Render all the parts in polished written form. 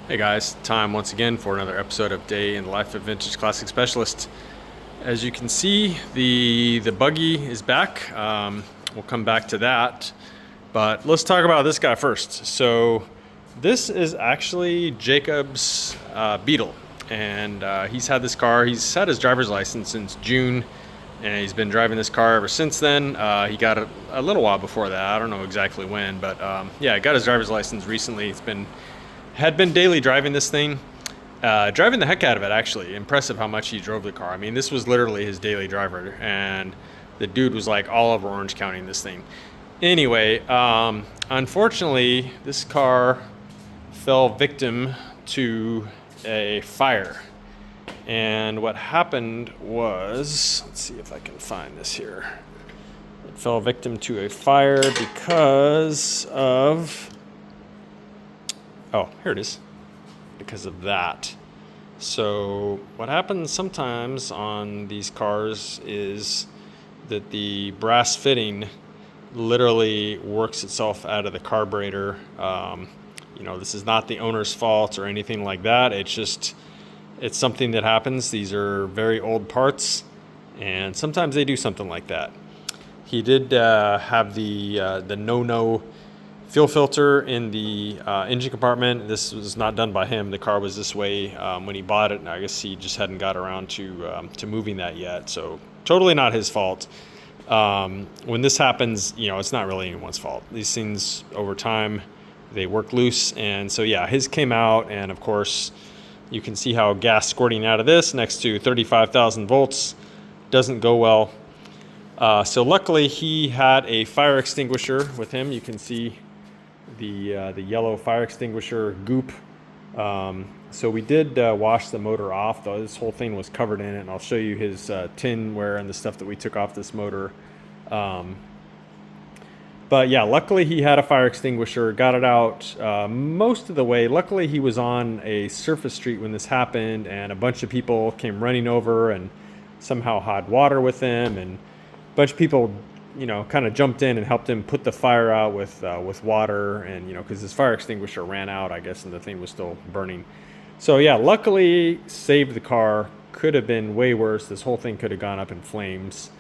Hey guys, time once again for another episode of Day in the Life of Vintage Classic Specialist. As you can see, the buggy is back. We'll come back to that, but let's talk about this guy first. So this is actually Jacob's Beetle, and he's had this car. He's had his driver's license since June, and he's been driving this car ever since then. He got it a little while before that. I don't know exactly when, but yeah, he got his driver's license recently. Had been daily driving this thing, driving the heck out of it, actually. Impressive how much he drove the car. I mean, this was literally his daily driver, and the dude was like all over Orange County in this thing. Anyway, unfortunately, this car fell victim to a fire. And what happened was, let's see if I can find this here. It fell victim to a fire because of, oh, here it is, because of that. So what happens sometimes on these cars is that the brass fitting literally works itself out of the carburetor. This is not the owner's fault or anything like that. It's something that happens. These are very old parts, and sometimes they do something like that. He did have the no fuel filter in the engine compartment. This was not done by him. The car was this way when he bought it, and I guess he just hadn't got around to moving that yet. So totally not his fault. When this happens, it's not really anyone's fault. These things over time, they work loose, and so yeah, his came out, and of course, you can see how gas squirting out of this next to 35,000 volts doesn't go well. So luckily, he had a fire extinguisher with him. You can see the yellow fire extinguisher goop. So we did wash the motor off, though this whole thing was covered in it, and I'll show you his tinware and the stuff that we took off this motor. But yeah, luckily he had a fire extinguisher, got it out most of the way. Luckily he was on a surface street when this happened, and a bunch of people came running over and somehow had water with them, and a bunch of people kind of jumped in and helped him put the fire out with water, and because his fire extinguisher ran out, I guess, and the thing was still burning. So yeah, luckily saved the car. Could have been way worse. This whole thing could have gone up in flames.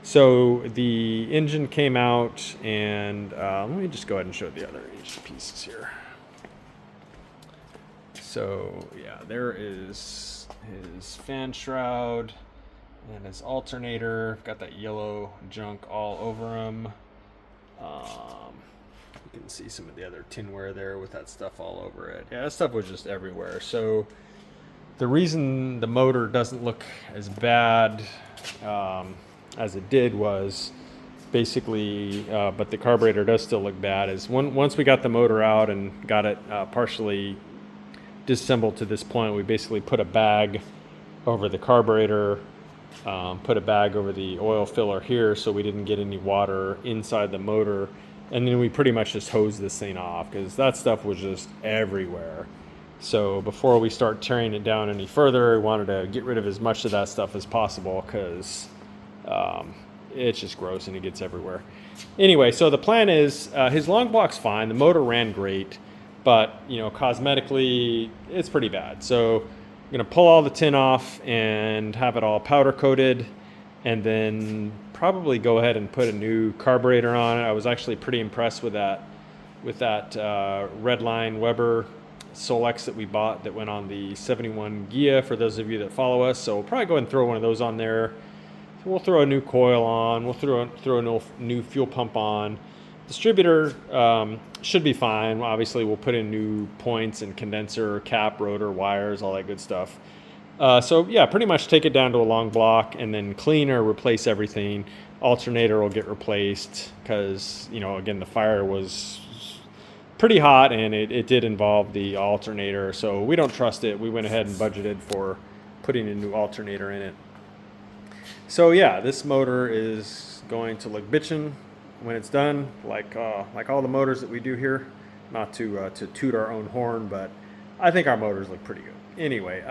So the engine came out, and let me just go ahead and show the other engine pieces here. So yeah, there is his fan shroud and his alternator. Got that yellow junk all over him. You can see some of the other tinware there with that stuff all over it. Yeah, that stuff was just everywhere. So the reason the motor doesn't look as bad as it did was basically, but the carburetor does still look bad, is once we got the motor out and got it partially disassembled to this point, we basically put a bag over the carburetor, put a bag over the oil filler here so we didn't get any water inside the motor, and then we pretty much just hosed this thing off because that stuff was just everywhere. So before we start tearing it down any further, we wanted to get rid of as much of that stuff as possible because it's just gross and it gets everywhere. Anyway, so the plan is his long block's fine. The motor ran great, but cosmetically it's pretty bad. So I'm gonna pull all the tin off and have it all powder coated, and then probably go ahead and put a new carburetor on it. I was actually pretty impressed with that Redline Weber Solex that we bought that went on the 71 Gia, for those of you that follow us. So we'll probably go ahead and throw one of those on there. So we'll throw a new coil on. We'll throw a new fuel pump on. Distributor should be fine. Obviously, we'll put in new points and condenser, cap, rotor, wires, all that good stuff. So yeah, pretty much take it down to a long block and then clean or replace everything. Alternator will get replaced because, again, the fire was pretty hot and it did involve the alternator. So we don't trust it. We went ahead and budgeted for putting a new alternator in it. So yeah, this motor is going to look bitchin' when it's done, like all the motors that we do here. Not to toot our own horn, but I think our motors look pretty good. Anyway,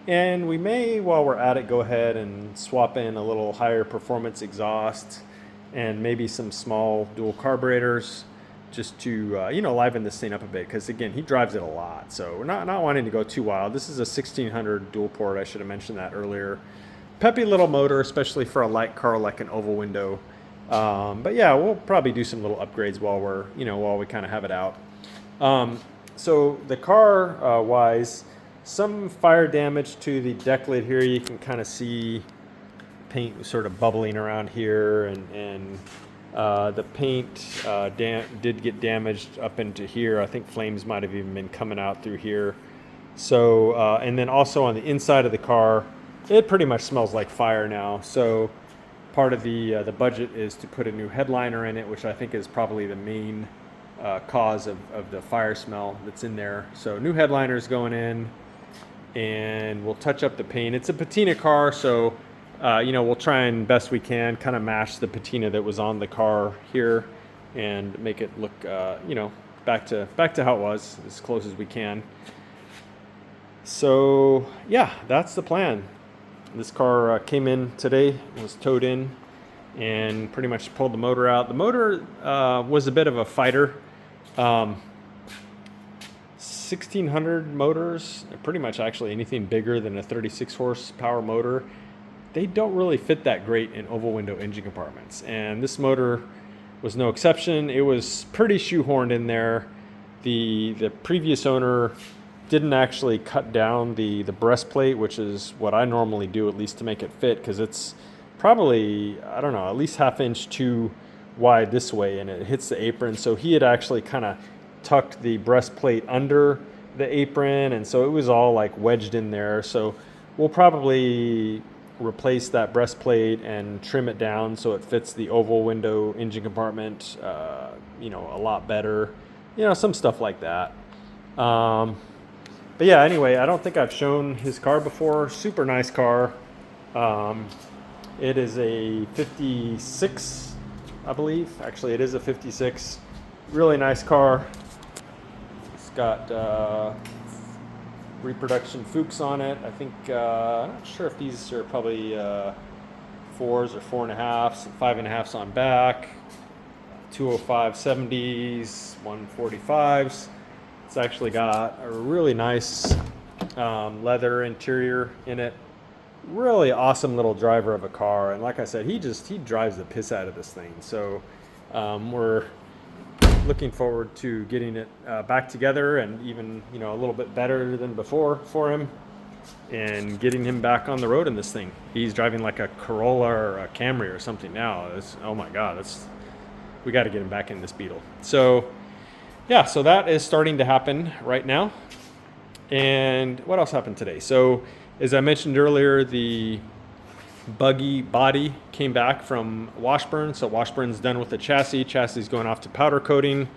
and we may, while we're at it, go ahead and swap in a little higher performance exhaust and maybe some small dual carburetors. just to liven this thing up a bit, because again, he drives it a lot, so we're not wanting to go too wild. This is a 1600 dual port. I should have mentioned that earlier. Peppy little motor, especially for a light car like an oval window. But yeah, we'll probably do some little upgrades while we kind of have it out. So the car wise, some fire damage to the deck lid here. You can kind of see paint sort of bubbling around here, and the paint did get damaged up into here. I think flames might have even been coming out through here. So, and then also on the inside of the car, it pretty much smells like fire now. So part of the budget is to put a new headliner in it, which I think is probably the main cause of the fire smell that's in there. So new headliners going in, and we'll touch up the paint. It's a patina car, so we'll try and best we can kind of match the patina that was on the car here and make it look back to how it was, as close as we can. So yeah, that's the plan. This car came in today, was towed in, and pretty much pulled the motor out. The motor was a bit of a fighter. 1600 motors, pretty much actually anything bigger than a 36 horsepower motor, they don't really fit that great in oval window engine compartments. And this motor was no exception. It was pretty shoehorned in there. The previous owner didn't actually cut down the breastplate, which is what I normally do, at least to make it fit, because it's probably, I don't know, at least ½ inch too wide this way, and it hits the apron. So he had actually kind of tucked the breastplate under the apron, and so it was all like wedged in there. So we'll probably replace that breastplate and trim it down so it fits the oval window engine compartment a lot better, some stuff like that. But yeah, anyway, I don't think I've shown his car before. Super nice car. It is a 56, I believe. Actually, it is a 56. Really nice car. It's got reproduction Fuchs on it. I think, I'm not sure if these are probably 4s or 4.5s, 5.5s on back, 205 70s, 145s. It's actually got a really nice leather interior in it. Really awesome little driver of a car. And like I said, he drives the piss out of this thing. So we're looking forward to getting it back together, and even a little bit better than before for him, and getting him back on the road in this thing. He's driving like a Corolla or a Camry or something now. Oh my God, we got to get him back in this Beetle. So yeah, so that is starting to happen right now. And what else happened today? So as I mentioned earlier, the buggy body came back from Washburn. So Washburn's done with the chassis. Chassis is going off to powder coating.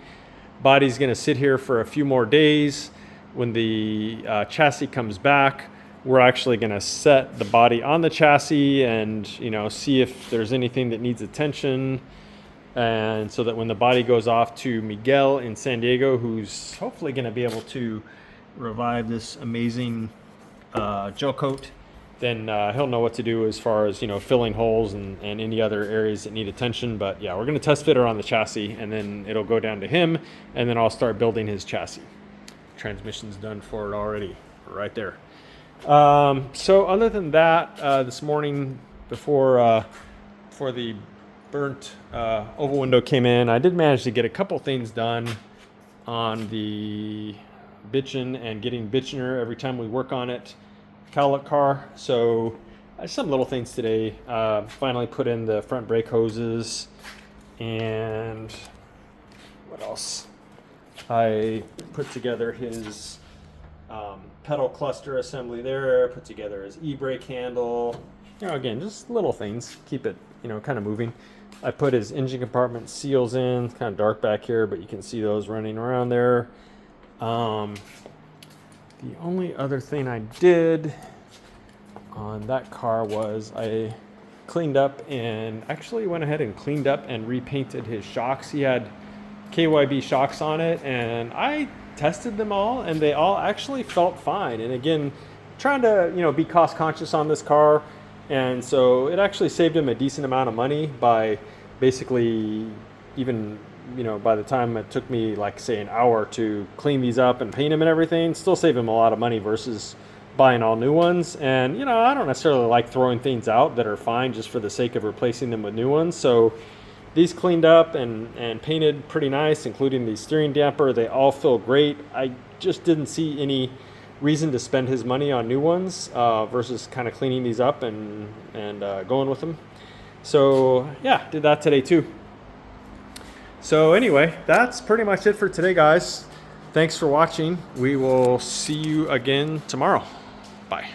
Body's going to sit here for a few more days. When the chassis comes back, we're actually going to set the body on the chassis and see if there's anything that needs attention. And so that when the body goes off to Miguel in San Diego, who's hopefully going to be able to revive this amazing gel coat, then he'll know what to do as far as filling holes and any other areas that need attention. But yeah, we're going to test fit her on the chassis, and then it'll go down to him, and then I'll start building his chassis. Transmission's done for it already, right there. So other than that, this morning before the burnt oval window came in, I did manage to get a couple things done on the bitchin and getting bitchiner every time we work on it. Cowlick car. So some little things today. Finally put in the front brake hoses, and what else? I put together his pedal cluster assembly there, put together his e-brake handle. Again, just little things. Keep it, kind of moving. I put his engine compartment seals in. It's kind of dark back here, but you can see those running around there. The only other thing I did on that car was I cleaned up and actually went ahead and cleaned up and repainted his shocks. He had KYB shocks on it, and I tested them all, and they all actually felt fine. And again, trying to be cost conscious on this car, and so it actually saved him a decent amount of money by basically even you know, by the time it took me like say an hour to clean these up and paint them and everything, still save him a lot of money versus buying all new ones. And you know, I don't necessarily like throwing things out that are fine just for the sake of replacing them with new ones. So these cleaned up and painted pretty nice, including the steering damper. They all feel great. I just didn't see any reason to spend his money on new ones versus kind of cleaning these up and going with them. So yeah, did that today too. So anyway, that's pretty much it for today, guys. Thanks for watching. We will see you again tomorrow. Bye.